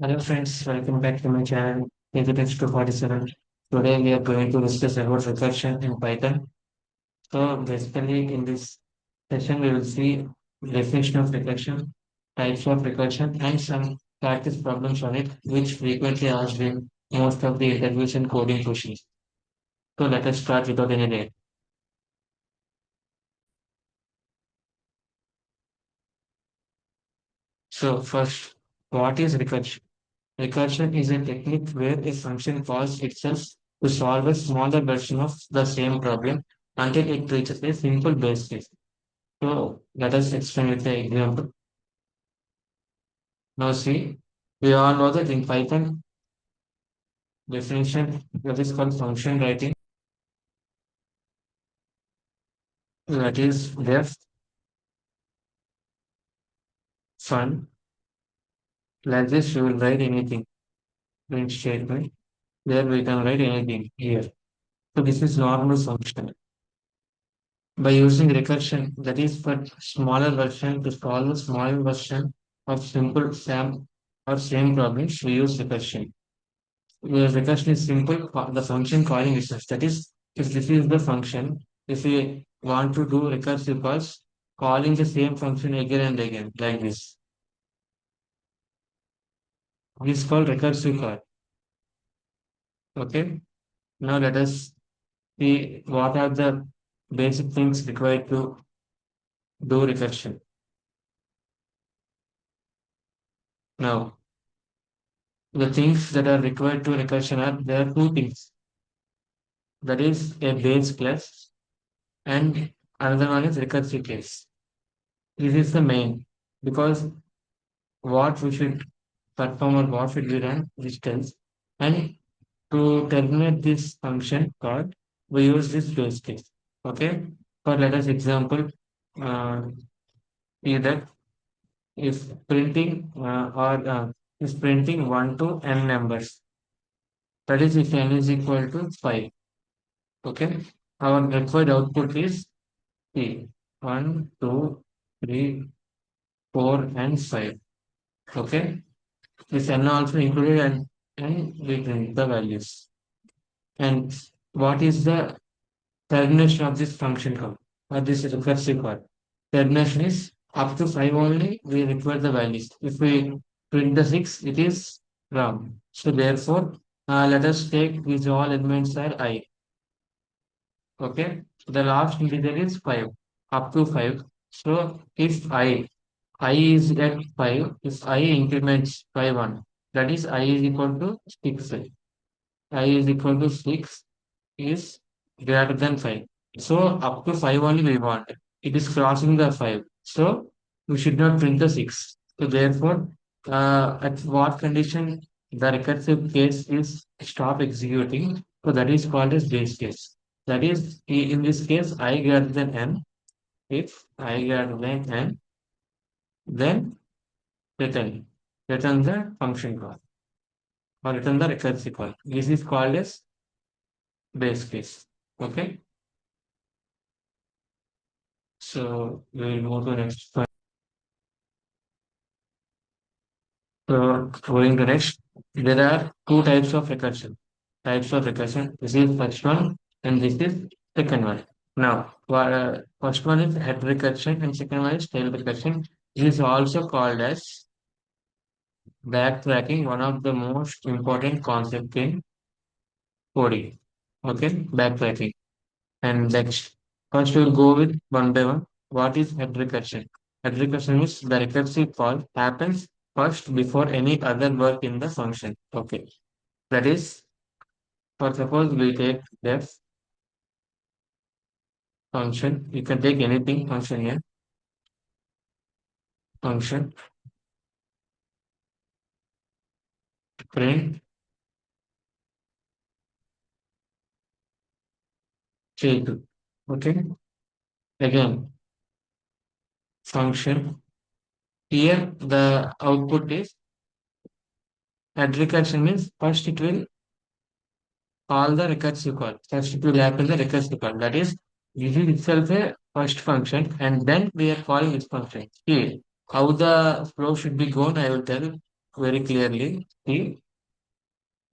Hello friends, welcome back to my channel. Introduction to 47. Today we are going to discuss about recursion in Python. So basically in this session we will see definition of recursion, types of recursion and some practice problems on it which frequently asked in most of the interviews and coding questions. So let us start without any delay. So first, what is recursion? Recursion is a technique where a function calls itself to solve a smaller version of the same problem until it reaches a simple base case. So let us explain with the example. Now see, we all know that in Python definition that is called function writing, that is def fun. Like this you will write anything print statement. There we can write anything here. So this is normal function. By using recursion, that is for smaller version to solve a smaller version of simple same or same problems, we use recursion. Where recursion is simple, the function calling itself. That is, if this is the function, if we want to do recursive calls, calling the same function again and again, like this. This is called recursive call. Okay. Now let us see what are the basic things required to do recursion. Now, the things that are required to recursion are there are two things. That is a base class and another one is recursive case. This is the main because what we should perform or what should be run this tells. And to terminate this function called, we use this base case. Okay. For let us example, uh, either if printing or is printing 1 to n numbers. That is if n is equal to 5. Okay. Our required output is P. 1, 2, 3, 4, and 5. Okay. This n also included and we print the values. And what is the termination of this function call? Or this recursive call? Termination is up to 5 only, we require the values. If we print the 6, it is wrong. So therefore, let us take these all elements are I. Okay. The last integer is 5, up to 5. So if I is at 5, if I increments by 1, that is I is equal to 6. I is equal to 6 is greater than 5. So up to 5 only we want. It is crossing the 5. So we should not print the 6. So therefore, at what condition the recursive case is stop executing. So that is called as base case. That is, in this case, I greater than n. If I greater than n, then return. Return the function call or return the recursive call. This is called as base case. Okay. So we will move to next one. So going to next, there are two types of recursion. Types of recursion. This is first one and this is second one. Now, first one is head recursion and second one is tail recursion. This is also called as backtracking, one of the most important concept in coding. Okay, backtracking. And next, first we'll go with one by one. What is head recursion? Head recursion is the recursive call happens first before any other work in the function. Okay, that is, for suppose we take def function. You can take anything function here. Function print j2. Okay, again function. Here the output is head recursion means first it will call the recursive call. First it will happen the recursive call. That is, this is itself a first function, and then we are calling this function. Here, how the flow should be gone, I will tell. very clearly. See,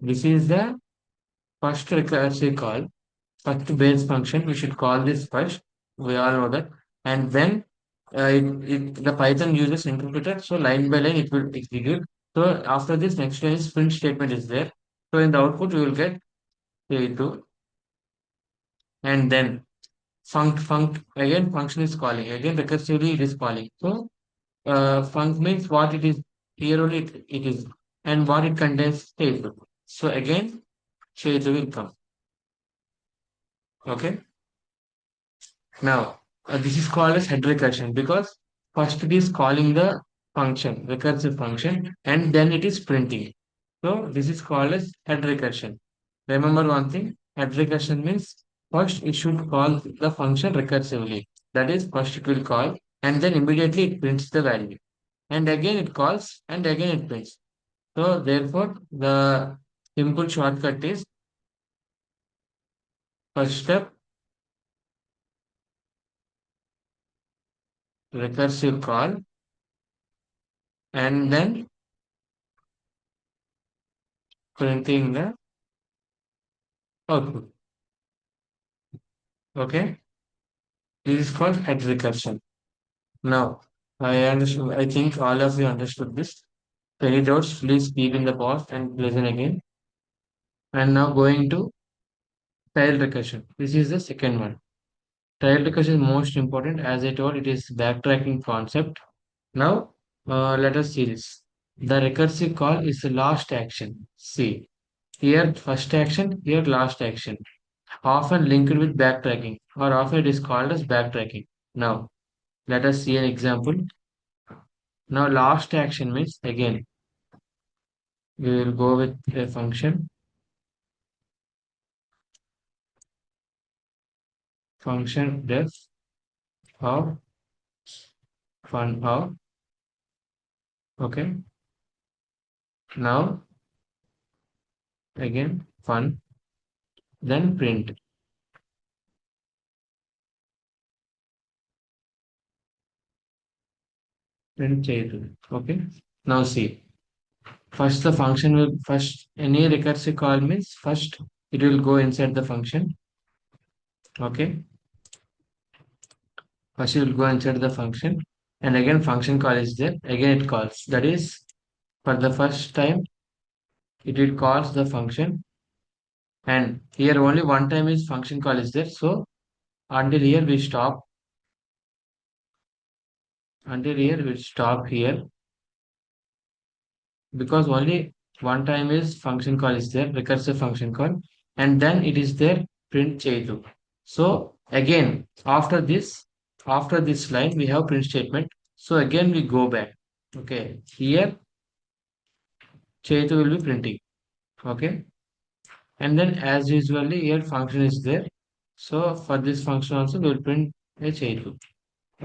this is the first recursive call, first base function. We should call this first. We all know that. And then the Python uses interpreter. So line by line it will execute. So after this, next line is print statement is there. So in the output, we will get A2. And then func again function is calling. Again recursively it is calling. So func means what it is. Here only it is. And what it contains table. So again, table will come. Okay. Now, this is called as head recursion because first it is calling the function, recursive function, and then it is printing. So this is called as head recursion. Remember one thing, head recursion means first it should call the function recursively. That is, first it will call and then immediately it prints the value. And again it calls and again it prints. So therefore, the simple shortcut is first step recursive call and then printing the output. Okay, this is called head recursion. Now, I understood. I think all of you understood this. Any doubts, please keep in the pause and listen again. And now going to tail recursion. This is the second one. Tail recursion is most important. As I told, it is backtracking concept. Now, let us see this. The recursive call is the last action. See, here first action, here last action. Often linked with backtracking, or often it is called as backtracking. Now, let us see an example. Now, last action means again, we will go with a function def of fun of. Okay. Now, again, fun, then print చేయదు. Okay. Now, see, first the function will, first, any recursive call means first it will go inside the function. Okay. First it will go inside the function. And again, function call is there. Again, it calls. That is, for the first time, it will calls the function. And here only one time is function call is there. So until here we stop. Until here we stop here because only one time is function call is there, recursive function call, and then it is there print చేయదు. So again, after this line, we have print statement. So again, we go back. Okay, here చేయదు will be printing. Okay, and then as usually here function is there. So for this function also we will print a చేయదు.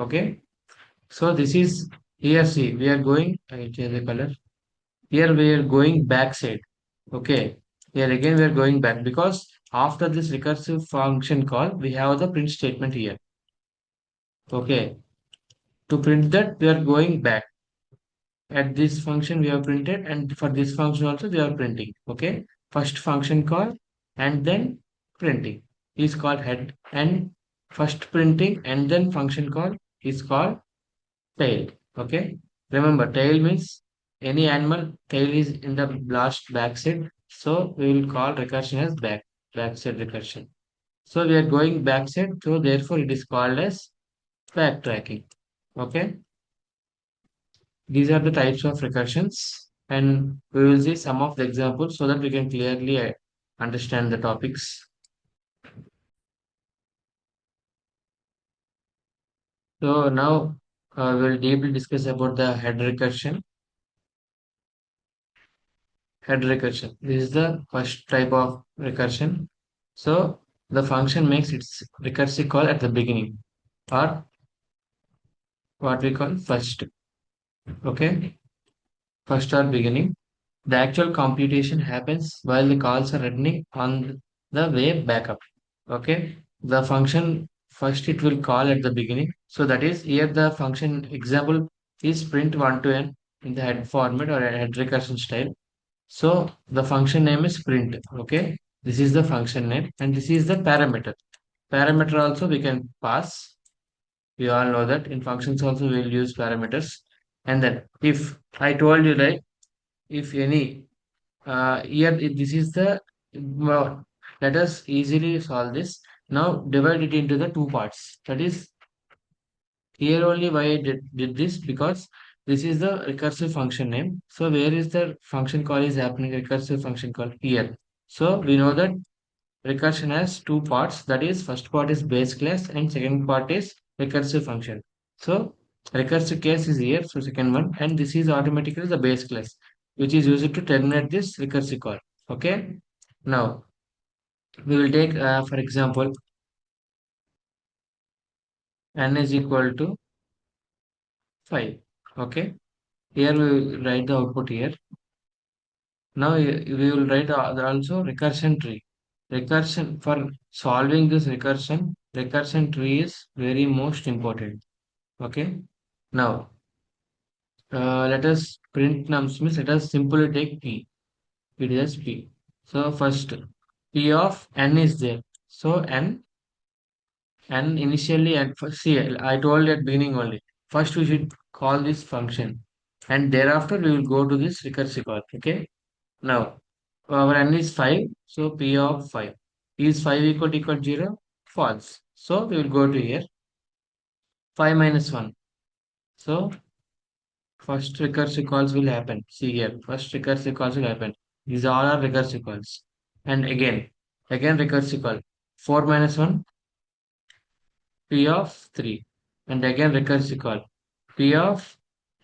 Okay, so this is here. See, we are going. I change the color. Here we are going backside. Okay. Here again we are going back because after this recursive function call, we have the print statement here. Okay. To print that, we are going back. At this function we have printed, and for this function also we are printing. Okay. First function call and then printing is called head, and first printing and then function call is called tail. Okay. Remember, tail means any animal tail is in the last backside. So we will call recursion as backside recursion. So we are going backside. So therefore it is called as backtracking. Okay. These are the types of recursions, and we will see some of the examples so that we can clearly understand the topics. So now we'll deeply discuss about the head recursion. Head recursion. This is the first type of recursion. So the function makes its recursive call at the beginning, or what we call first. Okay, first or beginning. The actual computation happens while the calls are running on the way backup. Okay, the function first it will call at the beginning. So that is here the function example is print 1 to n. in the head format or a head recursion style. So the function name is print. Okay, this is the function name, and this is the parameter. Parameter also we can pass. We all know that in functions also we will use parameters. And then if I told you, right, if any here this is the well, let us easily solve this. Now divide it into the two parts. That is here only why I did this, because this is the recursive function name. So where is the function call is happening? Recursive function call here. So we know that recursion has two parts. That is first part is base class and second part is recursive function. So recursive case is here. So second one, and this is automatically the base class, which is used to terminate this recursive call. Okay. Now we will take for example n is equal to 5. Okay. Here we will write the output here. Now we will write also recursion tree. Recursion for solving this recursion tree is very most important. Okay. Now let us print nums means let us simply take p. It is p. So first p of n is there. So n initially at first see I told at beginning only. First we should call this function, and thereafter we will go to this recursive call. Okay. Now, our n is 5, so p of 5. Is 5 equal to 0? False. So, we will go to here. 5 minus 1. So, first recursive calls will happen. See here, first recursive calls will happen. These all are recursive calls. And again recursive call. 4 minus 1, p of 3. And again recursive call. P of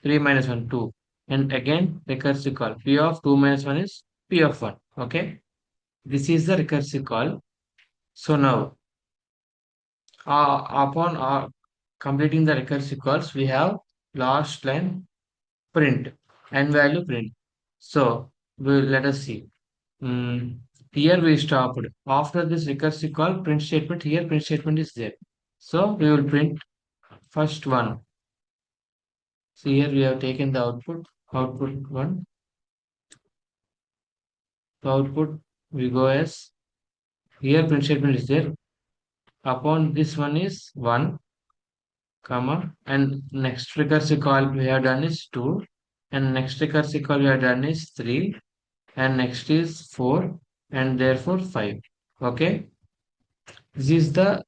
3 minus 1, 2. And again recursive call. P of 2 minus 1 is p of 1. Okay. This is the recursive call. So now, upon completing the recursive calls, we have last line print and value print. So let us see. Here we stopped. After this recursive call, print statement, here print statement is there. So we will print first one. See here we have taken the output one. The output we go as here print statement is there. Upon this one is 1, comma, and next recursive call we have done is 2, and next recursive call we have done is 3, and next is 4, and therefore 5. Okay, this is the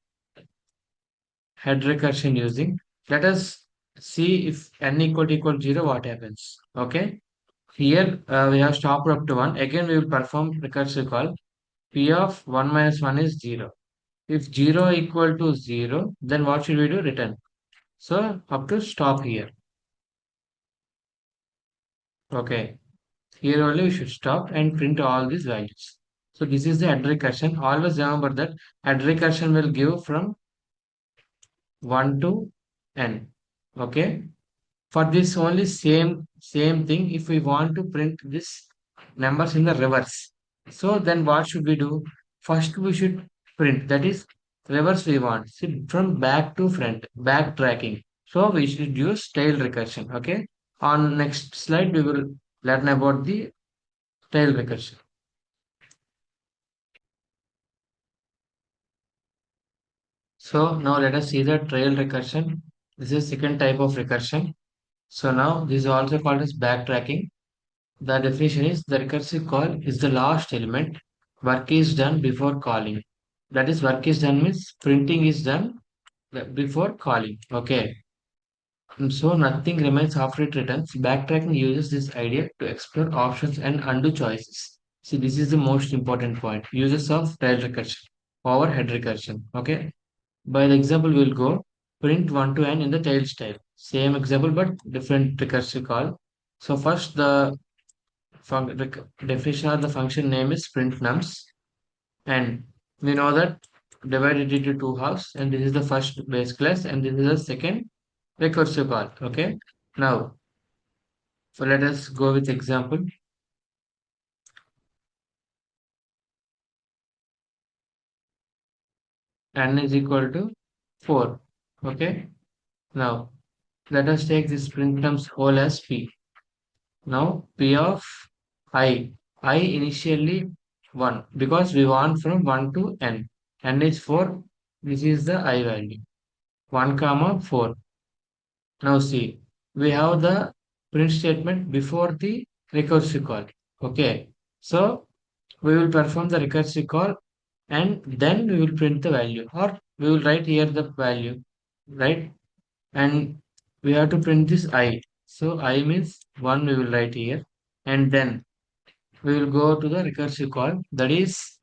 head recursion using. Let us see if n equal to 0 what happens. Okay, here we have stopped up to 1. Again we will perform recursive call. P of 1 minus 1 is 0. If 0 equal to 0, then what should we do? Return. So up to stop here. Okay. Here only we should stop and print all these values. So this is the add recursion. Always remember that add recursion will give from 1 to n. Okay. For this only same thing. If we want to print this numbers in the reverse, so then what should we do? First we should print, that is reverse we want. See, from back to front, back tracking. So we should use tail recursion. Okay. On next slide we will learn about the tail recursion. So now let us see the trail recursion. This is second type of recursion. So now this is also called as backtracking. The definition is the recursive call is the last element. Work is done before calling. That is work is done means printing is done before calling. Okay. So nothing remains after it returns. Backtracking uses this idea to explore options and undo choices. See, this is the most important point. Uses of tail recursion over head recursion. Okay. By the example, we'll go print 1 to n in the tail style. Same example, but different recursive call. So first, the definition of the function name is print nums, and we know that divided into two halves, and this is the first base class, and this is the second recursive call. Okay. Now, so let us go with example. N is equal to 4. Okay. Now, let us take this print nums whole as p. Now P of I initially 1 because we want from 1 to n. N is 4. This is the I value. 1 comma 4. Now see, we have the print statement before the recursive call. Okay. So we will perform the recursive call and then we will print the value or we will write here the value, right? And we have to print this I. So I means 1 we will write here and then we will go to the recursive call that is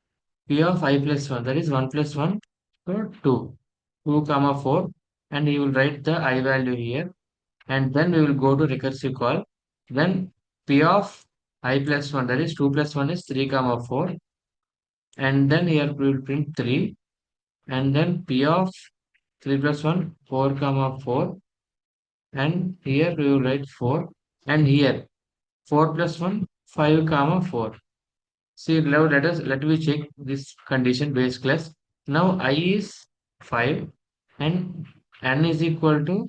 p of I plus 1 that is 1 plus 1 so 2 comma 4 and you will write the I value here and then we will go to recursive call then p of I plus 1 that is 2 plus 1 is 3 comma 4 and then here we will print 3 and then p of 3 plus 1 4 comma 4 and here we will write 4 and here 4 plus 1 5 comma 4. See, now let me check this condition base class. Now I is 5 and n is equal to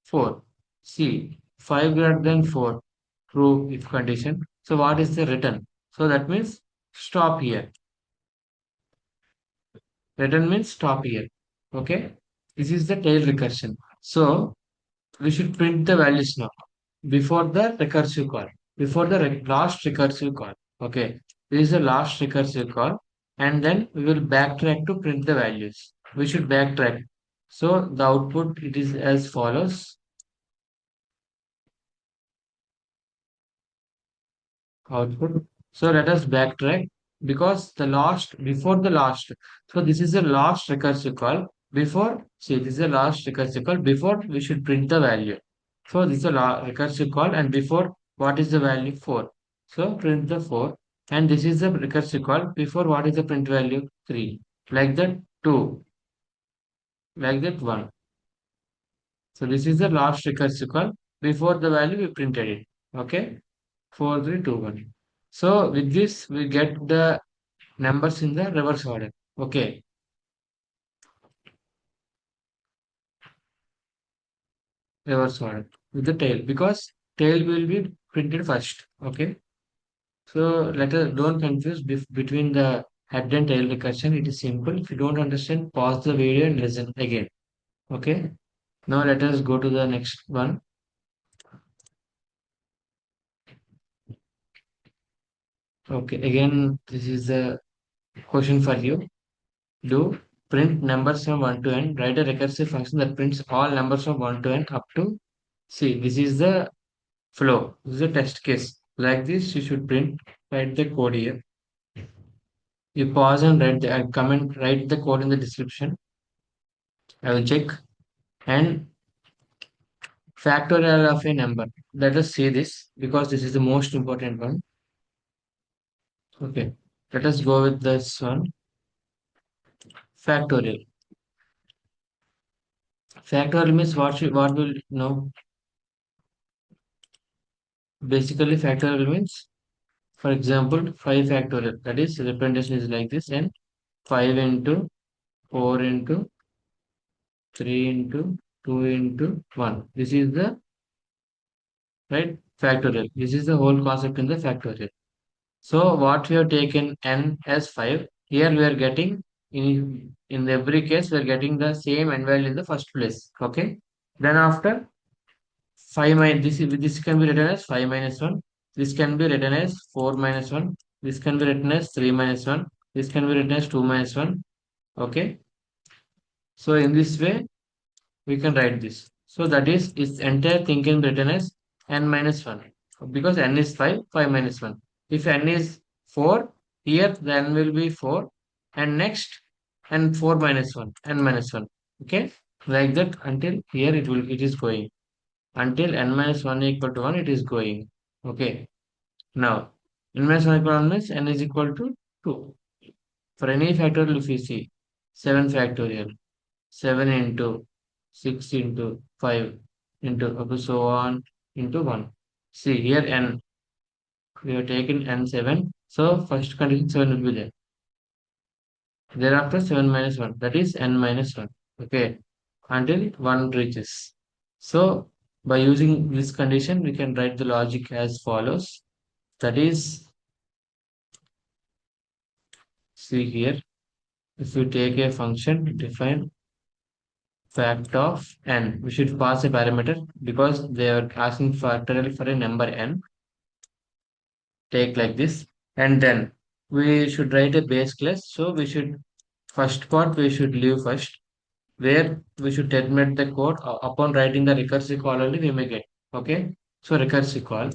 4. See, 5 greater than 4. True if condition. So what is the return? So that means stop here. Return means stop here. Okay. This is the tail recursion. So we should print the values now before the recursive call, before the last recursive call. Okay, this is the last recursive call, and then we will backtrack to print the values. We should backtrack. So the output it is as follows. Output. So let us backtrack because the last before the last. So this is the last recursive call. Before see this is the last recursive call. Before we should print the value. So this is the recursive call and before what is the value 4. So print the 4 and this is the recursive call. Before what is the print value 3. Like that 2. Like that 1. So this is the last recursive call. Before the value we printed it. Okay. 4, 3, 2, 1. So with this we get the numbers in the reverse order. Okay. Reverse order with the tail because tail will be printed first. Okay. So let us don't confuse between the head and tail recursion. It is simple. If you don't understand, pause the video and listen again. Okay. Now let us go to the next one. Okay. Again, this is the question for you. Do print numbers from 1 to n. Write a recursive function that prints all numbers from 1 to n up to. See, this is the flow. This is a test case. Like this, you should print. Write the code here. You pause and write the comment. Write the code in the description. I will check and factorial of a number. Let us see this because this is the most important one. Okay, let us go with this one. Factorial. Factorial means what will know. Basically, factorial means, for example, 5 factorial. That is representation is like this, and 5 into 4 into 3 into 2 into 1. This is the right factorial. This is the whole concept in the factorial. So what we have taken n as 5, here we are getting in every case we are getting the same n value in the first place. Okay. Then after 5 minus this can be written as 5 minus 1. This can be written as 4 minus 1. This can be written as 3 minus 1. This can be written as 2 minus 1. Okay. So in this way we can write this. So that is its entire thing can be written as n minus 1 because n is 5, 5 minus 1. If n is 4, here the n will be 4 and next n 4 minus 1, n minus 1. Okay, like that until here it is going until n minus 1 equal to 1 it is going. Okay, now n minus 1 equal to 1 means n is equal to 2. For any factorial if you see 7 factorial 7 into 6 into 5 into okay, so on into 1. See here n, we have taken n7. So first condition 7 will be there. Thereafter 7 minus 1, that is n minus 1. Okay, until 1 reaches. So By using this condition, we can write the logic as follows. That is, see here, if you take a function, define fact of n, we should pass a parameter because they are asking factorial for a number n. Take like this, and then we should write a base class. So we should first part we should leave first, where we should terminate the code upon writing the recursive call only we may get. Okay, so recursive call,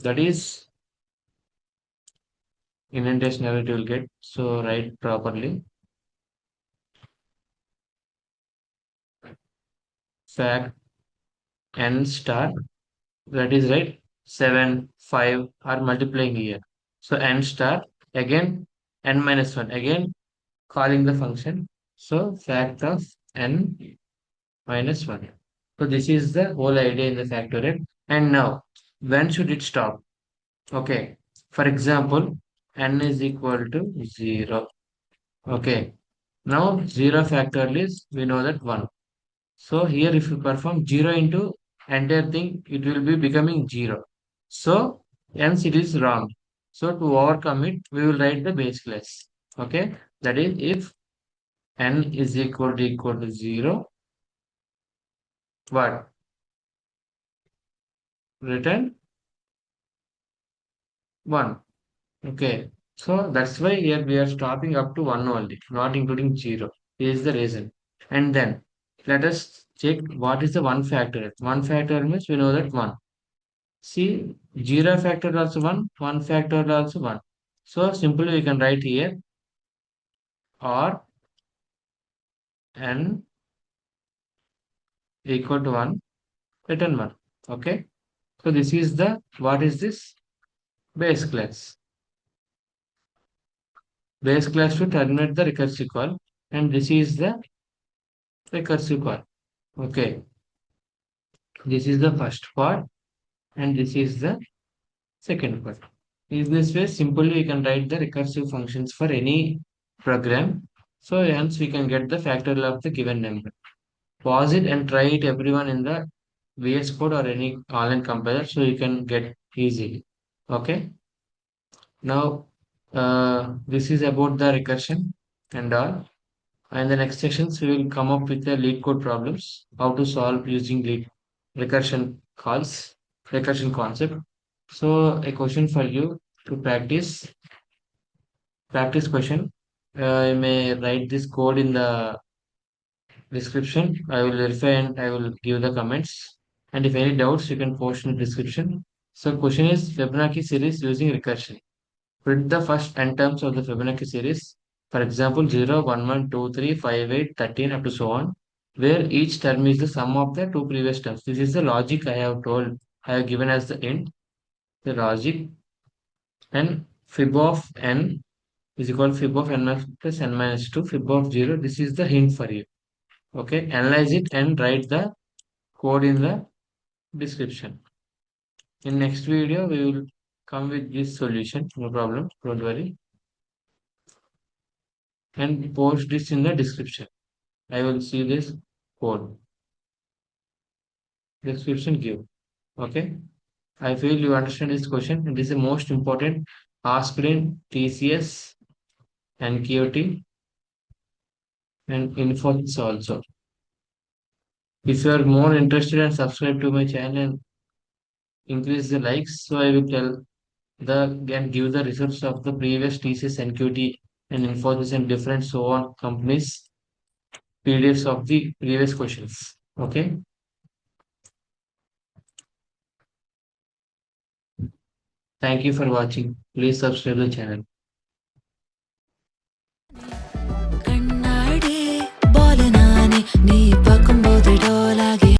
that is indentation error it will get. So write properly fact n star, that is right, 7 5 are multiplying here. So n star, again n minus 1, again calling the function. So fact of n minus 1. So this is the whole idea in the factorial. And now, when should it stop? Okay. For example, n is equal to 0. Okay. Now, 0 factorial is, we know that 1. So here if you perform 0 into entire thing, it will be becoming 0. So, hence it is wrong. So to overcome it, we will write the base class. Okay. That is, if n is equal to 0, what? Return 1. Okay. So that's why here we are stopping up to 1 only, not including 0. This is the reason. And then let us check what is the 1 factor. 1 factor means we know that 1. See, 0 factor also 1, 1 factor also 1. So simply we can write here or n equal to 1, return 1. Okay. So this is the, what is this? Base class. Base class to terminate the recursive call. And this is the recursive call. Okay. This is the first part and this is the second part. In this way, simply we can write the recursive functions for any program. So hence we can get the factorial of the given number. Pause it and try it everyone in the VS Code or any online compiler so you can get easily. Okay. Now, this is about the recursion and all. And the next sessions we will come up with the lead code problems, how to solve using lead recursion calls, recursion concept. So a question for you to practice question. I may write this code in the description. I will verify and I will give the comments. And if any doubts, you can post in the description. So question is Fibonacci series using recursion. Print the first n terms of the Fibonacci series. For example, 0, 1, 1, 2, 3, 5, 8, 13 up to so on, where each term is the sum of the two previous terms. This is the logic I have told, I have given as the end, the logic, and fib of n is equal to fib of n plus n minus 2, fib of 0. This is the hint for you. Okay, analyze it and write the code in the description. In next video, we will come with this solution. No problem, don't worry. And post this in the description. I will see this code. Description give. Okay. I feel you understand this question. It is the most important asked in TCS and QT and Infosys also. If you are more interested and subscribe to my channel and increase the likes, so I will tell the and give the results of the previous TCS and QT and Infosys and different so on companies PDFs of the previous questions. Okay. Thank you for watching. Please subscribe the channel. ಕಣ್ಣಾಡಿ ಬಾಲನಾನೆ ನೀ